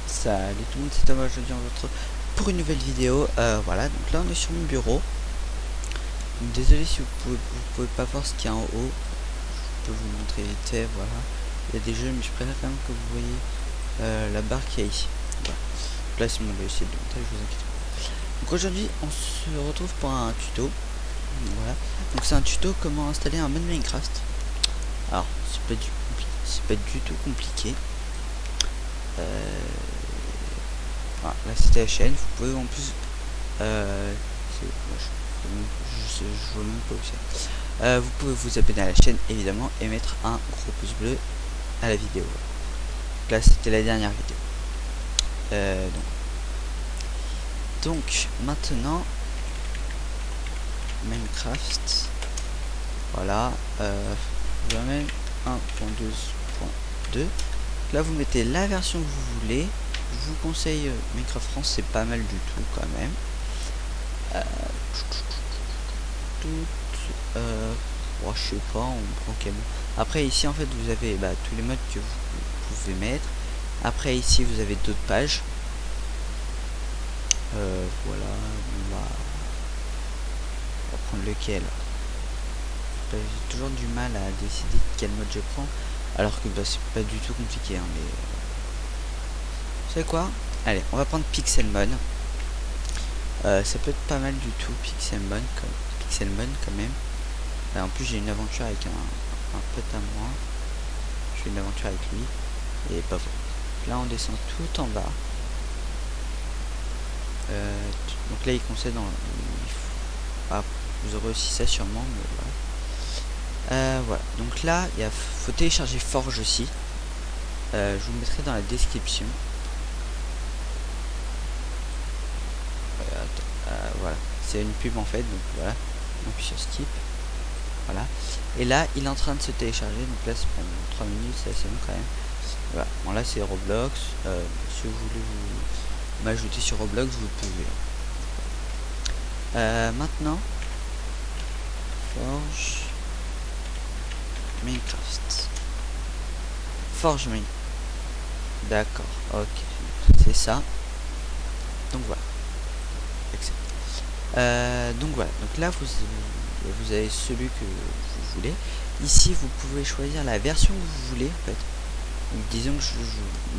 Salut tout le monde, c'est Thomas. Aujourd'hui on se retrouve pour une nouvelle vidéo. Voilà, donc là on est sur mon bureau. Donc, désolé si vous pouvez pas voir ce qu'il y a en haut. Je peux vous montrer vite fait, voilà. Il y a des jeux, mais je préfère quand même que vous voyez la barre qu'il y a ici. Voilà. Donc là c'est mon logiciel de montage, je vous inquiète pas. Donc aujourd'hui on se retrouve pour un tuto. Voilà. Donc c'est un tuto comment installer un mode Minecraft. Alors c'est pas du tout compliqué. Voilà, là c'était la chaîne, vous pouvez en plus je vois même pas où c'est. Vous pouvez vous abonner à la chaîne évidemment et mettre un gros pouce bleu à la vidéo. Là c'était la dernière vidéo. Donc maintenant Minecraft, voilà, je vais mettre 1.2.2. Là vous mettez la version que vous voulez. Je vous conseille Minecraft France, c'est pas mal du tout quand même. Je sais pas, on prend quel. Après ici en fait vous avez tous les modes que vous pouvez mettre. Après ici vous avez d'autres pages. Voilà, on va prendre lequel. J'ai toujours du mal à décider de quel mode je prends, alors que c'est pas du tout compliqué, hein, mais vous savez quoi, allez, on va prendre Pixelmon. Ça peut être pas mal du tout, Pixelmon quand même. En plus j'ai une aventure avec un pote à moi. Je fais une aventure avec lui et pas bon. Là on descend tout en bas. Donc là il concède vous aurez aussi ça sûrement, mais voilà. Voilà, donc là il faut télécharger Forge aussi. Je vous mettrai dans la description. Voilà, c'est une pub en fait, donc voilà, on appuie sur skip. Voilà, et là il est en train de se télécharger, donc là c'est pendant 3 minutes, c'est assez long quand même. Voilà, bon là c'est Roblox. Si vous voulez vous m'ajouter sur Roblox, vous pouvez. Maintenant Forge Minecraft. Forge Minecraft. D'accord, ok, c'est ça. Donc voilà. Donc voilà, donc là vous avez celui que vous voulez. Ici vous pouvez choisir la version que vous voulez en fait. Donc disons que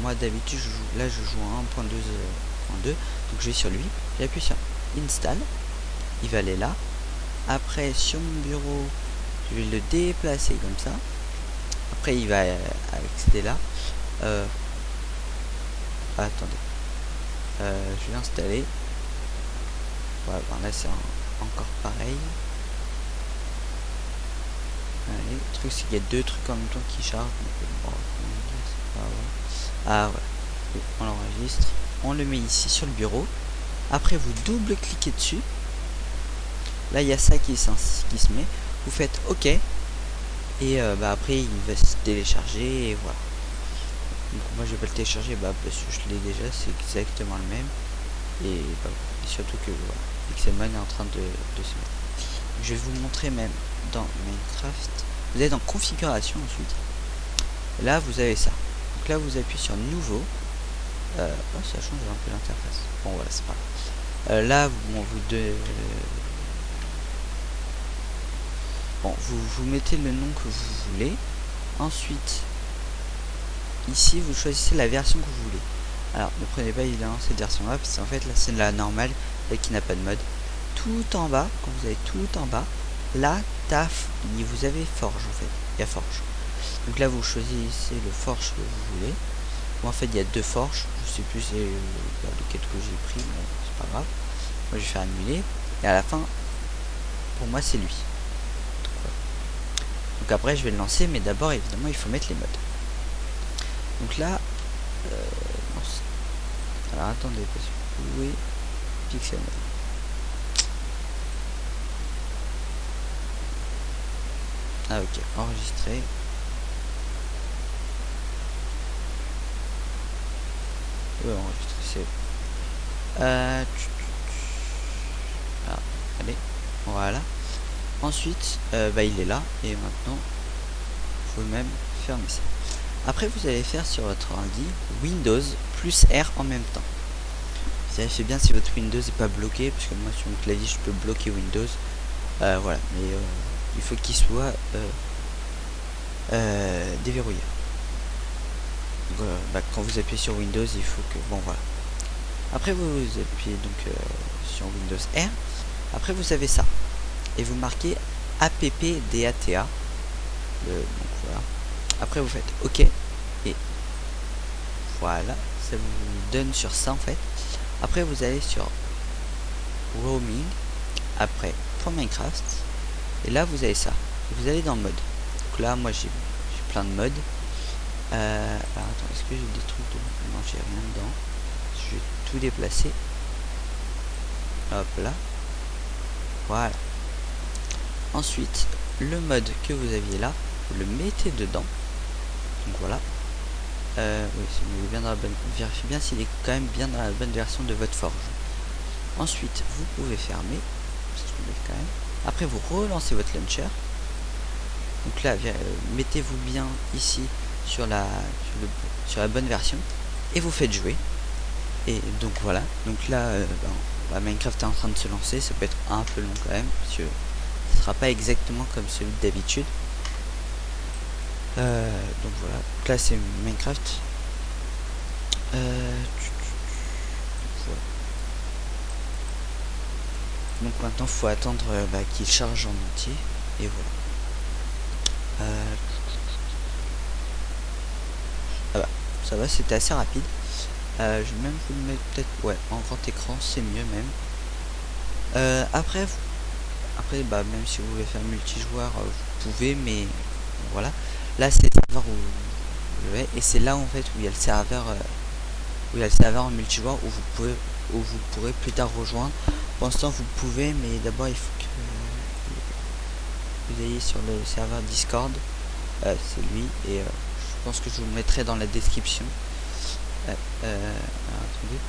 moi d'habitude je joue en 1.2.2, donc je vais sur lui, j'appuie sur install, il va aller là. Après sur mon bureau je vais le déplacer comme ça. Après il va accéder là. Attendez, je vais l'installer. Voilà, bon, là c'est encore pareil. Allez, le truc c'est qu'il y a deux trucs en même temps qui chargent. Donc, ah ouais, on l'enregistre, on le met ici sur le bureau. Après vous double cliquez dessus. Là il y a ça qui se met. Vous faites OK. Et après il va se télécharger et voilà. Donc moi je vais pas le télécharger parce que je l'ai déjà, c'est exactement le même. Et surtout que voilà, Pixelmon est en train de se mettre. Je vais vous montrer même dans Minecraft. Vous êtes dans configuration ensuite. Là vous avez ça. Donc là vous appuyez sur nouveau. Ça change un peu l'interface. Bon voilà, c'est pas grave. Là vous mettez le nom que vous voulez. Ensuite ici vous choisissez la version que vous voulez. Alors ne prenez pas évidemment cette version là, parce qu'en fait là c'est la normale qui n'a pas de mode. Tout en bas, quand vous avez tout en bas, là vous avez Forge en fait, il y a Forge. Donc là vous choisissez le Forge que vous voulez. Bon, en fait il y a deux Forges, je sais plus lequel que j'ai pris, mais c'est pas grave. Moi je vais faire annuler, et à la fin pour moi c'est lui. Donc après je vais le lancer, mais d'abord évidemment il faut mettre les modes. Donc là alors attendez, parce que oui, Pixelmon. Ah ok, enregistré. Enregistré, c'est allez, voilà. Ensuite il est là, et maintenant il faut même fermer ça. Après vous allez faire sur votre ordi Windows plus R en même temps. Vérifiez bien si votre Windows n'est pas bloqué, parce que moi sur mon clavier je peux bloquer Windows. Voilà, mais il faut qu'il soit déverrouillé. Donc, quand vous appuyez sur Windows, il faut que... Bon voilà. Après vous appuyez donc sur Windows R. Après vous avez ça. Et vous marquez appdata. Donc voilà. Après vous faites OK. Et voilà. Ça vous donne sur ça en fait. Après vous allez sur roaming. Après pour Minecraft. Et là vous avez ça. Vous allez dans mode. Donc là moi j'ai plein de modes. Alors attends, est-ce que j'ai des trucs de... Non, j'ai rien dedans. Je vais tout déplacer. Hop là. Voilà. Ensuite, le mode que vous aviez là, vous le mettez dedans. Donc voilà. Oui, s'il est bien dans la bonne... Vérifiez bien s'il est quand même bien dans la bonne version de votre forge. Ensuite, vous pouvez fermer. Quand même. Après, vous relancez votre launcher. Donc là, mettez-vous bien ici sur la bonne version et vous faites jouer. Et donc voilà. Donc là, Minecraft est en train de se lancer. Ça peut être un peu long quand même, parce que ce sera pas exactement comme celui d'habitude. Donc voilà. Donc là, c'est Minecraft. Voilà. Donc maintenant, faut attendre qu'il charge en entier. Et voilà. Ça va, c'était assez rapide. Je vais même vous le mettre peut-être en grand écran, c'est mieux même. Après même si vous voulez faire multijoueur, vous pouvez, mais voilà. Là c'est le serveur où vous le et c'est là en fait où il y a le serveur en multijoueur où vous pourrez plus tard rejoindre. Pour l'instant vous pouvez, mais d'abord il faut que vous ayez sur le serveur Discord. C'est lui et je pense que je vous le mettrai dans la description. Attendez.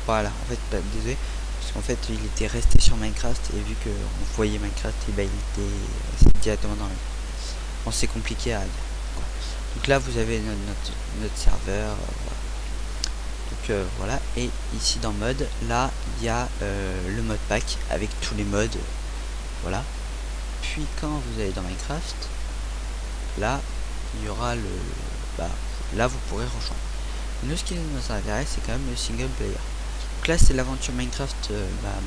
Voilà, en fait, désolé, parce qu'en fait, il était resté sur Minecraft et vu que on voyait Minecraft, et il était directement dans le... Bon, c'est compliqué à dire. Voilà. Donc là, vous avez notre serveur. Donc voilà, et ici dans mode, là il y a le mode pack avec tous les modes, voilà. Puis quand vous allez dans Minecraft, là il y aura là vous pourrez rejoindre. Nous, ce qui nous intéresse, c'est quand même le single player. Donc là c'est l'aventure Minecraft,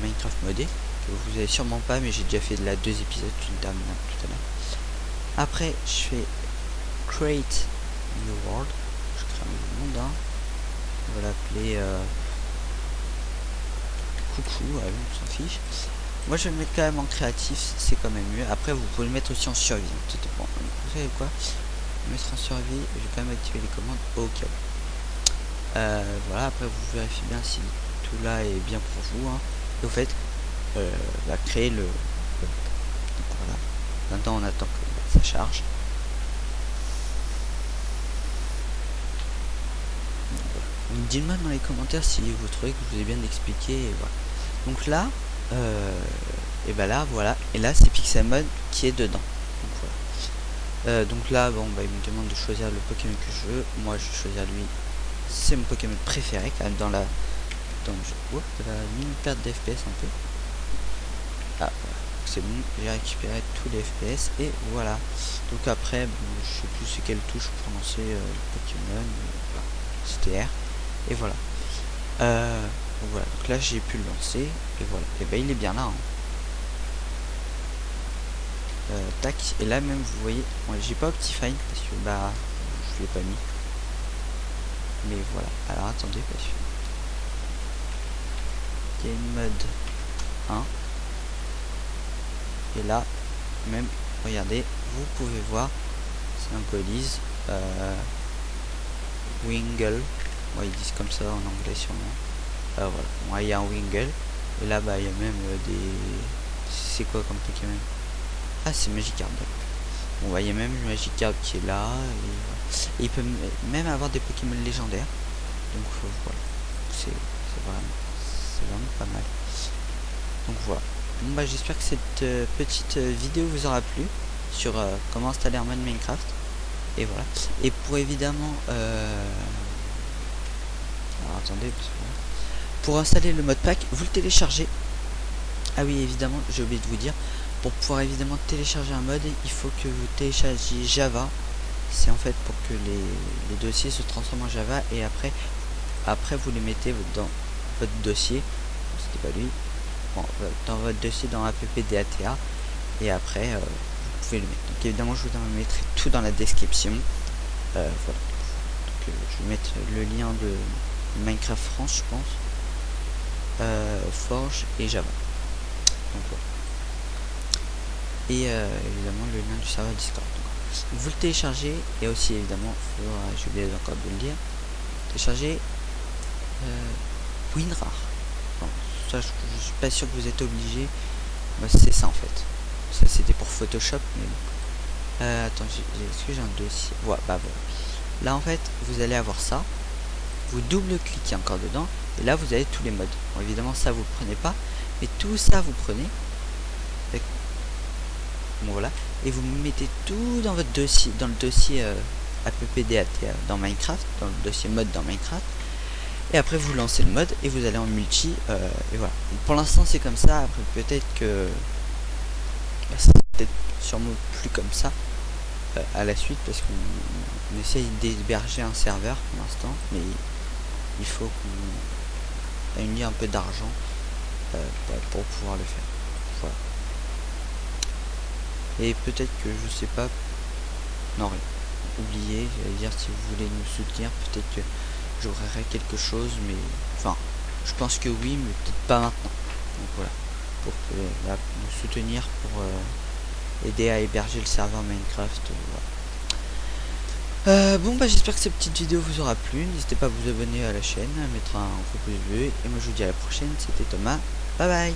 Minecraft modé, que vous avez sûrement pas, mais j'ai déjà fait de la 2 épisodes, tu le termines tout à l'heure. Après je fais create new world, je crée un nouveau monde, hein. On va l'appeler coucou, on s'en fiche. Moi je vais le mettre quand même en créatif, c'est quand même mieux. Après vous pouvez le mettre aussi en survie, tout dépend. Vous savez quoi, mettre en survie, je vais quand même activer les commandes au cas où. Voilà, après vous vérifiez bien si tout là est bien pour vous, hein. Et au fait, créer le... Voilà. Maintenant on attend que ça charge. Dites-moi dans les commentaires si vous trouvez que je vous ai bien expliqué. Et voilà. Donc là, et là voilà, et là c'est Pixelmon qui est dedans. Donc voilà. Donc là, il me demande de choisir le Pokémon que je veux. Moi, je vais choisir lui. C'est mon Pokémon préféré quand même dans le jeu. Oh, la mini perte d'FPS un peu. Ah, voilà. C'est bon, j'ai récupéré tous les FPS et voilà. Donc après, je sais plus c'est quelle touche pour lancer le Pokémon. C'était R. Et voilà. Voilà. Donc là j'ai pu le lancer. Et voilà. Et il est bien là. Hein. Tac. Et là même vous voyez. J'ai pas Optifine parce que je l'ai pas mis. Mais voilà. Alors attendez parce que. Il y a une mode 1. Et là, même, regardez, vous pouvez voir, symbolise Wingle. Ouais, ils disent comme ça en anglais sûrement. Voilà, moi il y a un Wingle. Et là, il y a même des... C'est quoi comme Pokémon? Ah, c'est Magikarp. Bon, il y a même le Magikarp qui est là. Et il peut même avoir des Pokémon légendaires. Donc voilà, c'est vraiment c'est vraiment pas mal. Donc voilà. Bon bah j'espère que cette petite vidéo vous aura plu sur comment installer un mode Minecraft. Et voilà. Et pour évidemment alors attendez, pour installer le mode pack, vous le téléchargez. Ah oui, évidemment, j'ai oublié de vous dire, pour pouvoir évidemment télécharger un mode, il faut que vous téléchargiez Java. C'est en fait pour que les dossiers se transforment en Java, et après vous les mettez dans votre dossier. C'était pas lui. Bon, dans votre dossier dans appdata, et après vous pouvez le mettre. Donc évidemment, je vous mettrai tout dans la description. Voilà. Donc, je vais mettre le lien de Minecraft France, je pense, Forge et Java. Donc voilà. Et évidemment le lien du serveur Discord. Donc, vous le téléchargez, et aussi évidemment, j'ai oublié encore de le dire, télécharger WinRAR. Bon, ça je suis pas sûr que vous êtes obligé. Bah, c'est ça en fait. Ça c'était pour Photoshop, mais bon. Attends, est-ce que j'ai un dossier? Voilà, bah voilà. Là en fait, vous allez avoir ça. Vous double-cliquez encore dedans, et là vous avez tous les modes. Bon, évidemment ça vous le prenez pas, mais tout ça vous prenez. Bon voilà, et vous mettez tout dans votre dossier, dans le dossier appdata dans Minecraft, dans le dossier mode dans Minecraft. Et après vous lancez le mode et vous allez en multi, et voilà. Donc, pour l'instant c'est comme ça. Après peut-être que c'est peut-être sûrement plus comme ça à la suite, parce qu'on essaye d'héberger un serveur pour l'instant, mais il faut qu'on réunisse un peu d'argent pour pouvoir le faire. Voilà. Et peut-être que je sais pas, non rien, oubliez, j'allais dire, si vous voulez nous soutenir, peut-être que j'aurai quelque chose, mais enfin je pense que oui, mais peut-être pas maintenant. Donc voilà, pour que, là, nous soutenir pour aider à héberger le serveur Minecraft. Voilà. Bon bah j'espère que cette petite vidéo vous aura plu. N'hésitez pas à vous abonner à la chaîne, à mettre un gros pouce bleu, et moi je vous dis à la prochaine. C'était Thomas, bye bye.